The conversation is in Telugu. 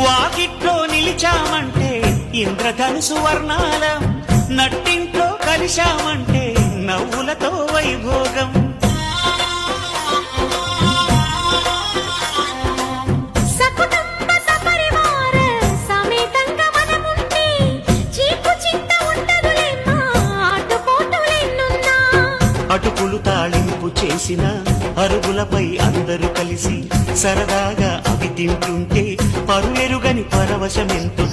వాకిట్లో నిలిచామంటే ఇంద్రధనుసు వర్ణాలం, నట్టింట్లో కలిశామంటే నవ్వులతో వైభోగం. అటుకులు తాళింపు చేసిన అరుగులపై అందరూ కలిసి సరదాగా అవి తింటుంటే పరువెరుగని పరవశమెంతో.